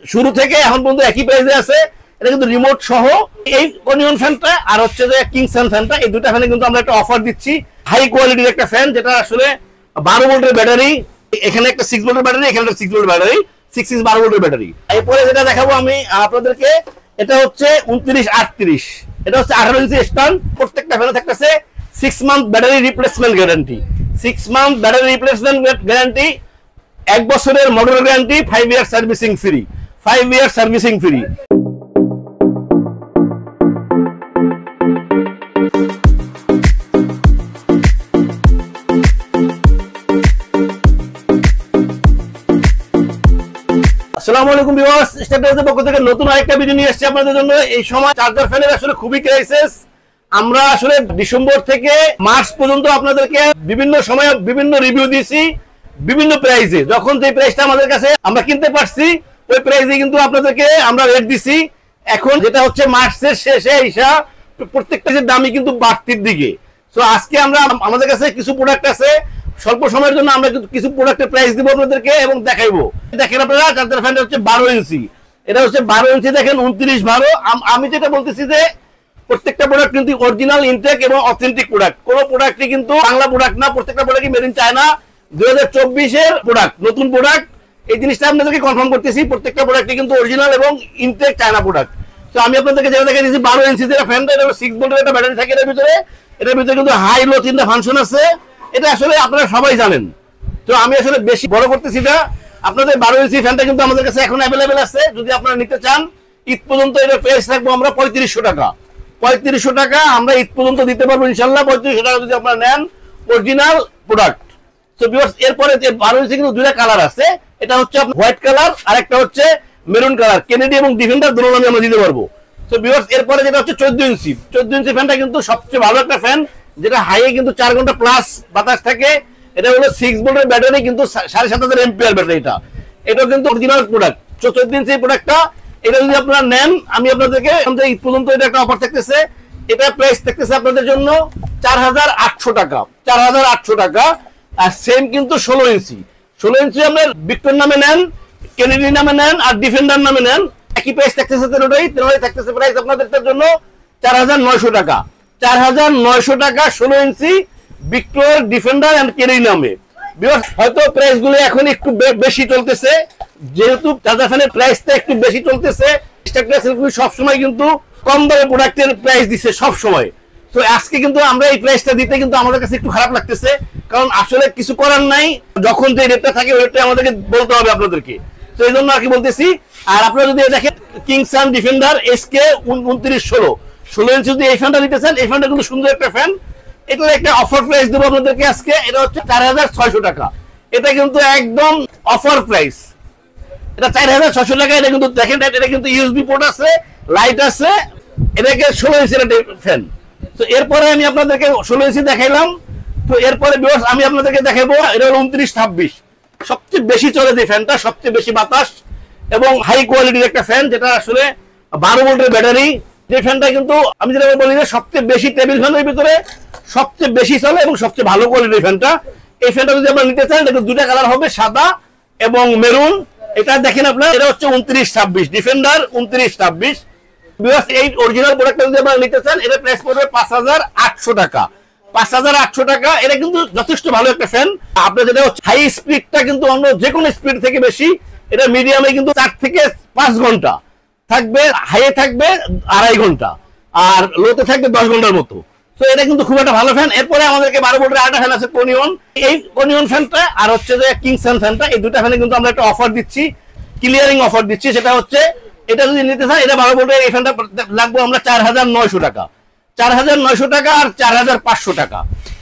শুরু থেকে এখন পর্যন্ত একই প্রাইসে আছে। এটা কিন্তু রিমোট সহ এই অনিয়ন ফ্যানটা আর হচ্ছে যে কিংসান ফ্যানটা, এই দুটা ফ্যানে কিন্তু আমরা একটা অফার দিচ্ছি। হাই কোয়ালিটির একটা ফ্যান, যেটা আসলে 12 ভোল্টের ব্যাটারি, এখানে একটা 6 ভোল্টের ব্যাটারি, এখানে একটা 6 ভোল্টের ব্যাটারি, 12 ভোল্টের ব্যাটারি। এরপরে যেটা দেখাবো আমি আপনাদেরকে, এটা হচ্ছে 2938, এটা হচ্ছে 18 ইঞ্চি স্ট্যান্ড। প্রত্যেকটা ফ্যানে থাকতেছে 6 month battery replacement guarantee, 6 month battery replacement guarantee, 1 বছরের মোটর গ্যারান্টি, 5 ইয়ার সার্ভিসিং ফ্রি, 5 ইয়ার সার্ভিসিং ফ্রি। আসসালামু আলাইকুম ভিউয়ার্স, স্টারটেলের পক্ষ থেকে নতুন আরেকটা ভিডিও নিয়ে এসেছি আপনাদের জন্য। এই সময় চার্জার ফ্যানের আসলে খুবই ক্রাইসিস। আমরা আসলে ডিসেম্বর থেকে মার্চ পর্যন্ত আপনাদেরকে বিভিন্ন সময় বিভিন্ন রিভিউ দিয়েছি, বিভিন্ন প্রাইসে। যখন যে প্রাইসটা আমাদের কাছে আমরা কিনতে পারছি ওই প্রাইসে কিন্তু আপনাদেরকে আমরা রেট দিছি। এখন যেটা হচ্ছে মার্চের শেষে হিসাব প্রত্যেকটা দামই কিন্তু বাড়তির দিকে। তো আজকে আমরা আমাদের কাছে কিছু প্রোডাক্ট আছে, স্বল্প সময়ের জন্য আমরা কিছু প্রোডাক্টের প্রাইস দিব আপনাদেরকে এবং দেখাইবো। দেখেন আপনারা, চার্জার ফ্যানটা হচ্ছে 12 ইঞ্চি, এটা হচ্ছে 12 ইঞ্চি, দেখেন 2912। আমি যেটা বলতেছি যে প্রত্যেকটা প্রোডাক্ট কিন্তু অরিজিনাল ইনটেক এবং অথেন্টিক প্রোডাক্ট, কোনো প্রোডাক্টই কিন্তু বাংলা প্রোডাক্ট না, প্রত্যেকটা প্রোডাক্টই মেড ইন চায়না, 2024 এর প্রোডাক্ট, নতুন প্রোডাক্ট। এই জিনিসটা আপনাদেরকে কনফার্ম করতেছি, প্রত্যেকটা প্রোডাক্টই কিন্তু অরিজিনাল এবং ইনটেক চায়না প্রোডাক্ট। তো আমি আপনাদেরকে যেটা দেখে দিয়েছি 12 ইঞ্চি যেটা ফ্যানটা, এটা 6 ভোল্টের একটা ব্যাটারি থাকে এটার ভিতরে কিন্তু হাই লো 3টা ফাংশন আছে। এটা আসলে আপনারা সবাই জানেন। তো আমি আসলে বেশি বড় করতেছি না, আপনাদের 12 ইঞ্চি ফ্যানটা কিন্তু আমাদের কাছে এখন অ্যাভেলেবেল আছে। যদি আপনারা নিতে চান, ঈদ পর্যন্ত এটা প্রাইস রাখবো আমরা 3500 টাকা। 3500 টাকা আমরা ঈদ পর্যন্ত দিতে পারবো ইনশাল্লাহ। 3500 টাকা যদি আপনারা নেন অরিজিনাল প্রোডাক্ট। তো ভিউয়ার্স, এরপরে 12 ইঞ্চি কিন্তু দুইটা কালার আছে, এটা হচ্ছে হোয়াইট কালার আর একটা হচ্ছে মেরুন কালার। কেনেডি এবং ডিফেন্ডার দুটো নামে আমরা দিতে পারবো। তো ভিউয়ার্স, এরপরে যেটা হচ্ছে 14 ইঞ্চি, 14 ইঞ্চি ফ্যানটা কিন্তু সবচেয়ে ভালো একটা ফ্যান, যেটা হাইয়ে কিন্তু 4 ঘন্টা প্লাস বাতাস থাকে। এটা হলো 6 ভোল্টের ব্যাটারি, কিন্তু 7500 এমপিআর ব্যাটারি। এটা কিন্তু অরিজিনাল প্রোডাক্ট। 14 ইঞ্চি প্রোডাক্টটা, এটা যদি আপনারা নেন, আমি আপনাদেরকে ঈদ পর্যন্ত এটা একটা অফার থাকতেছে। এটা প্রাইস থাকতেছে আপনাদের জন্য 4800 টাকা, 4800 টাকা। আর সেম কিন্তু 16 ইঞ্চি, 16 ইঞ্চি আপনার ভিক্টর নামে নেন, কেনেডি নামে নেন আর ডিফেন্ডার নামে নেন, একই প্রাইস থাকতেছে। তেরোটাই থাকতেছে প্রাইস আপনাদের জন্য 4900 টাকা, 4900 টাকা 16 ইঞ্চি ভিক্টর, ডিফেন্ডার এন্ড কেনেডি নামে। হয়তো প্রাইস গুলো এখন একটু বেশি চলতেছে, যেহেতু চার্জার ফ্যানের প্রাইসটা একটু বেশি চলতেছে। সবসময় কিন্তু কম দামে প্রোডাক্টের প্রাইস দিচ্ছে সবসময়। তো আজকে কিন্তু আমরা এই প্রাইসটা দিতে কিন্তু আমাদের কাছে একটু খারাপ লাগতেছে, কারণ আসলে কিছু করার নাই, যখন যে রেটটা থাকে ওই রেটটা আমাদেরকে বলতে হবে আপনাদেরকে। তো এই জন্য আর কি বলতেছি। আর আপনারা যদি দেখেন কিংসান ডিফেন্ডার এসকে 2916, 16 ইঞ্চি যদি এই ফ্যানটা নিতে চান, এই ফ্যানটা কিন্তু সুন্দর একটা ফ্যান। এটার একটা অফার প্রাইস দেবো আপনাদেরকে আজকে, এটা হচ্ছে 4600 টাকা। এটা কিন্তু একদম অফার প্রাইস, এটা 4600 টাকা। এটা কিন্তু দেখেন, এটা কিন্তু ইউএসবি পোর্ট আছে, লাইট আছে, এটাকে 16 ইঞ্চির একটা ফ্যান। তো এরপরে আমি আপনাদেরকে 16 ইঞ্চি দেখাইলাম। তো এরপরে আমি আপনাদেরকে দেখাবো, এটা হলো 2926, সবচেয়ে বেশি চলে যে ফ্যানটা, সবচেয়ে বেশি বাতাস এবং হাই কোয়ালিটির একটা ফ্যান, যেটা আসলে 12 ভোল্টের ব্যাটারি। যে ফ্যানটা কিন্তু আমি যেটা বলি যে সবচেয়ে বেশি টেবিল ফ্যানের ভিতরে সবচেয়ে বেশি চলে এবং সবচেয়ে ভালো কোয়ালিটির ফ্যানটা। এই ফ্যানটা যদি আপনারা নিতে চান, এটা দুটা কালার হবে, সাদা এবং মেরুন। এটা দেখেন আপনার, এটা হচ্ছে 2926, ডিফেন্ডার 2926। এই অরিজিনাল প্রোডাক্টটা যদি আপনারা নিতে চান, এটা প্রাইস পড়বে 5800 টাকা, 5800 টাকা। এটা কিন্তু যথেষ্ট ভালো একটা ফ্যান। আপনার যেটা হচ্ছে হাই স্পিডটা কিন্তু অন্য যে কোনো স্পিড থেকে বেশি, এটা মিডিয়ামে কিন্তু 4 থেকে 5 ঘন্টা থাকবে, হাইয়ে থাকবে 2.5 ঘন্টা, আর লোতে থাকবে 10 ঘন্টার মতো। তো এটা কিন্তু খুব একটা ভালো ফ্যান। এরপরে আমাদেরকে 12 ভোল্টের আরেকটা ফ্যান আছে কোনিয়ন, এই কোনিয়ন ফ্যানটা আর হচ্ছে যে কিংসান ফ্যানটা, এই দুটা ফ্যানে কিন্তু আমরা একটা অফার দিচ্ছি, ক্লিয়ারিং অফার দিচ্ছি। সেটা হচ্ছে, এটা যদি নিতে চান, এটা 12 ভোল্টের এই ফ্যানটা লাগবে আমরা 4900 টাকা, 4900 টাকা আর 4500 টাকা।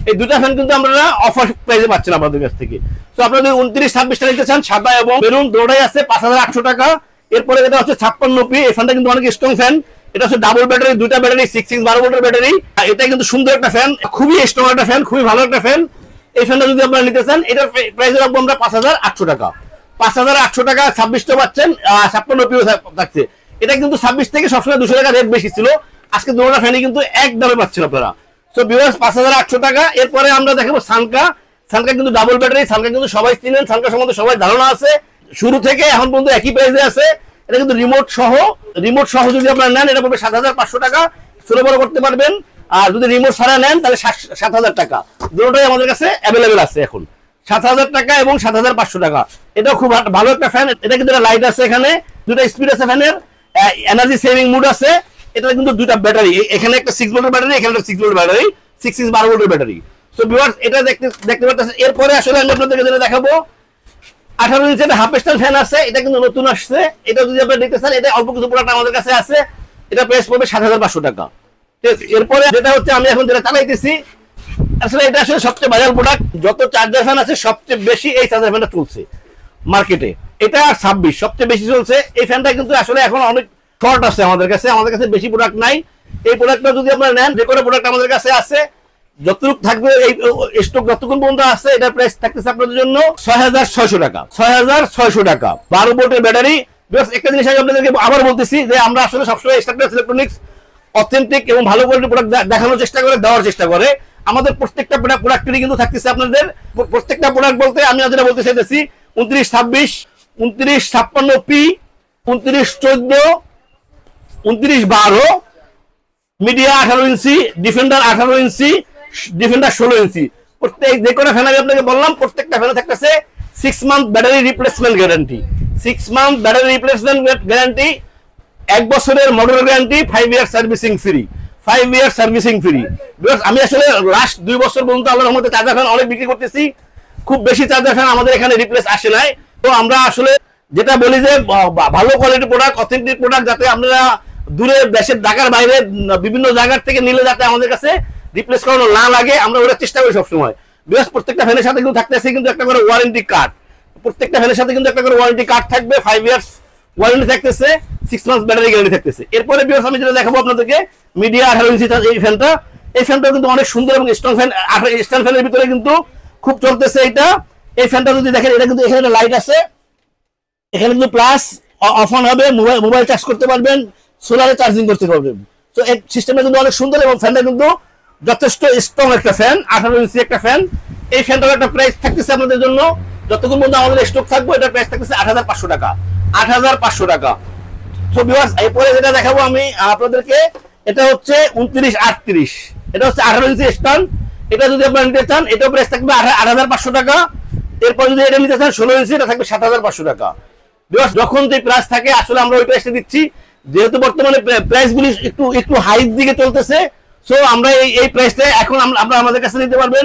এই দুটা ফ্যান কিন্তু আমরা অফার প্রাইসে পাচ্ছেন আপনাদের কাছ থেকে। তো আপনারা যদি 2926টা নিতে চান, সাদা এবং মেরুন দুটোই আছে, 5800 টাকা। এরপরে যেটা হচ্ছে 56P, এই ফ্যানটা কিন্তু অনেক স্ট্রং ফ্যান। এটা হচ্ছে ডাবল ব্যাটারি, দুইটা ব্যাটারি, 12 ভোল্টের ব্যাটারি। এটা কিন্তু সুন্দর একটা ফ্যান, খুবই স্ট্রং একটা ফ্যান, খুবই ভালো একটা ফ্যান। এই ফ্যানটা যদি আপনারা নিতে চান, এটার প্রাইস রাখবো আমরা 5800 টাকা, 5800 টাকা। 26টা পাচ্ছেন, 56P থাকছে। এটা কিন্তু 26 থেকে সবসময় 200 টাকা রেট বেশি ছিল, আজকে দুটোটা ফ্যানই কিন্তু এক দামে পাচ্ছেন আপনারা। সো ভিউয়ার্স, 5800 টাকা। এরপরে আমরা দেখাবো সানকা। সানকা কিন্তু ডাবল ব্যাটারি, সানকা কিন্তু সবাই চিনেন, সানকা সম্বন্ধে সবাই ধারণা আছে, শুরু থেকে এখন পর্যন্ত একই প্রাইসে আছে। এটা কিন্তু রিমোট সহ যদি আপনারা নেন এটা পড়বে 7,500 টাকা, ছোট বড় করতে পারবেন। আর যদি রিমোট ছাড়া নেন তাহলে 7,000 টাকা। দুটোই আমাদের কাছে অ্যাভেলেবেল আছে এখন, 7,000 টাকা এবং 7,500 টাকা। এটাও খুব ভালো একটা ফ্যান। এটা কিন্তু লাইট আছে, এখানে দুটো স্পিড আছে ফ্যানের, এনার্জি সেভিং মুড আছে। এটা কিন্তু দুটো ব্যাটারি, এখানে একটা 6 ভোল্টের ব্যাটারি, এখানে একটা 6 ভোল্টের ব্যাটারি, 12 ভোল্টের ব্যাটারি। সো ভিউয়ার্স এটা দেখতে পাচ্ছেন। এরপরে আসলে আমি আপনাদেরকে যেটা দেখাবো 18 ইঞ্চি একটা হাফ স্ট্যান্ড ফ্যান আছে, এটা কিন্তু নতুন আসছে। এটা যদি আপনারা নিতে চান, এটা অল্প কিছু প্রোডাক্ট আমাদের কাছে আছে, এটা প্রাইস পড়বে 7,500 টাকা। এরপরে যেটা হচ্ছে আমি এখন যেটা চালাইতেছি, আসলে এটা আসলে সবচেয়ে ভাইরাল প্রোডাক্ট। যত চার্জার ফ্যান আছে সবচেয়ে বেশি এই চার্জার ফ্যানটা চলছে মার্কেটে, এটা 26 সবচেয়ে বেশি চলছে। এই ফ্যানটা কিন্তু আসলে এখন অনেক শর্ট আছে আমাদের কাছে বেশি প্রোডাক্ট নাই। এই প্রোডাক্টটা যদি আপনারা নেন, যে কোনো প্রোডাক্ট আমাদের কাছে আছে, যতটুকু থাকবে এই স্টক যতক্ষণ পর্যন্ত আছে, এটার প্রাইস থাকতেছে আপনাদের জন্য 6,600 টাকা। 6,600 টাকা, 12 ভোল্টের ব্যাটারি। একটা জিনিস আমি আপনাদেরকে আবার বলতেছি যে আমরা আসলে সবসময় স্টারপ্লাস ইলেকট্রনিক্স অথেন্টিক এবং ভালো কোয়ালিটির প্রোডাক্ট দেখানোর চেষ্টা করে, দেওয়ার চেষ্টা করে। আমাদের প্রত্যেকটা প্রোডাক্টেরই কিন্তু থাকতেছে আপনাদের প্রত্যেকটা প্রোডাক্ট বলতে আমি যেটা বলতে চাইতেছি 2926, 2956P, 2914, 2912, মিডিয়া 18 ইঞ্চি, ডিফেন্ডার 18 ইঞ্চি, ডিফেন্ডার 16 ইঞ্চি। প্রত্যেক যে কোনো ফ্যান আমি আপনাকে বললাম, প্রত্যেকটা ফ্যানে থাকতেছে 6 month battery replacement guarantee, 6 month battery replacement guarantee, 1 বছরের মোটর গ্যারান্টি, 5 ইয়ার সার্ভিসিং ফ্রি, 5 ইয়ার সার্ভিসিং ফ্রি। আমি আসলে লাস্ট 2 বছর পর্যন্ত আল্লাহর রহমতে চার্জার ফ্যান অনেক বিক্রি করতেছি, খুব বেশি চার্জার ফ্যান আমাদের এখানে রিপ্লেস আসে নাই। তো আমরা আসলে যেটা বলি যে ভালো কোয়ালিটির প্রোডাক্ট, অথেন্টিক প্রোডাক্ট, যাতে আপনারা দূরে দেশের ঢাকার বাইরে বিভিন্ন জায়গার থেকে নিলে যাতে আমাদের কাছে রিপ্লেস করানো না লাগে, আমরা ওটার চেষ্টা করি সবসময়। প্রত্যেকটা ফ্যানের সাথে কিন্তু থাকতেছে কিন্তু একটা করে ওয়ারেন্টি কার্ড, প্রত্যেকটা ফ্যানের সাথে কিন্তু একটা করে ওয়ারেন্টি কার্ড থাকবে, 5 ইয়ার্স ওয়ারেন্টি থাকতেছে, 6 মান্থস ব্যাটারি গ্যারান্টি থাকতেছে। এরপরে আমি যেটা দেখাবো আপনাদেরকে মিডিয়া 18 ইঞ্চি এই ফ্যানটা কিন্তু অনেক সুন্দর এবং স্ট্রং ফ্যান। স্ট্যান্ড ফ্যানের ভিতরে কিন্তু খুব চলতেছে এটা। এই ফ্যানটা যদি দেখেন, এটা কিন্তু এখানে লাইট আছে, এখানে কিন্তু প্লাস অফ অন হবে, মোবাইল চার্জ করতে পারবেন, সোলারে চার্জিং করতে পারবেন। তো এই সিস্টেমটা কিন্তু অনেক সুন্দর এবং ফ্যানটা কিন্তু যথেষ্ট স্ট্রং একটা ফ্যান, 18 ইঞ্চি একটা ফ্যান। এই ফ্যানটার একটা প্রাইস থাকতেছে আপনাদের জন্য, যতক্ষণ পর্যন্ত আমাদের স্টক থাকবে, এটার প্রাইস থাকতেছে 8,500 টাকা, 8,500 টাকা। তো ভিউয়ার্স এরপরে যেটা দেখাবো আমি আপনাদেরকে, এটা হচ্ছে 2938, এটা হচ্ছে 18 ইঞ্চি স্ট্যান্ড। এটা যদি আপনারা নিতে চান, এটার প্রাইস থাকবে 8,500 টাকা। এরপর যদি এটা নিতে চান 16 ইঞ্চি, এটা থাকবে 7,500 টাকা। ভিউয়ার্স যখন যে প্রাইস থাকে আসলে আমরা ওই প্রাইসটা দিচ্ছি, যেহেতু বর্তমানে প্রাইসগুলি একটু হাইর দিকে চলতেছে। সো আমরা এই প্রাইসটা এখন আমরা আমাদের কাছে নিতে পারবেন।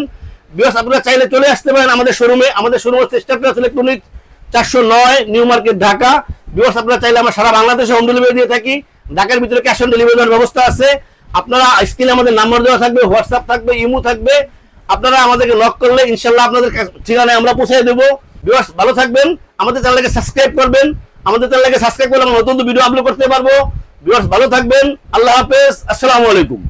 ভিউয়ার্স আপনারা চাইলে চলে আসতে পারেন আমাদের শোরুমে। আমাদের শোরুম হচ্ছে Starplus electronics, 409 New Market, Dhaka. Viewers আপনারা চাইলে আমরা সারা বাংলাদেশে হোম ডেলিভারি দিয়ে থাকি। ঢাকার ভিতরে ক্যাশ অন ডেলিভারির ব্যবস্থা আছে। আপনারা স্ক্রিনে আমাদের নাম্বার দেওয়া থাকবে, হোয়াটসঅ্যাপ থাকবে, ইমো থাকবে। আপনারা আমাদেরকে নক করলে ইনশাআল্লাহ আপনাদের ঠিকানায় আমরা পৌঁছে দেবো। ভিউয়ার্স ভালো থাকবেন, আমাদের চ্যানেলকে সাবস্ক্রাইব করবেন। আমাদের চ্যানেলকে সাবস্ক্রাইব করলে আমরা নতুন ভিডিও আপলোড করতে পারবো। ভিউয়ার্স ভালো থাকবেন, আল্লাহ হাফেজ, আসসালামু আলাইকুম।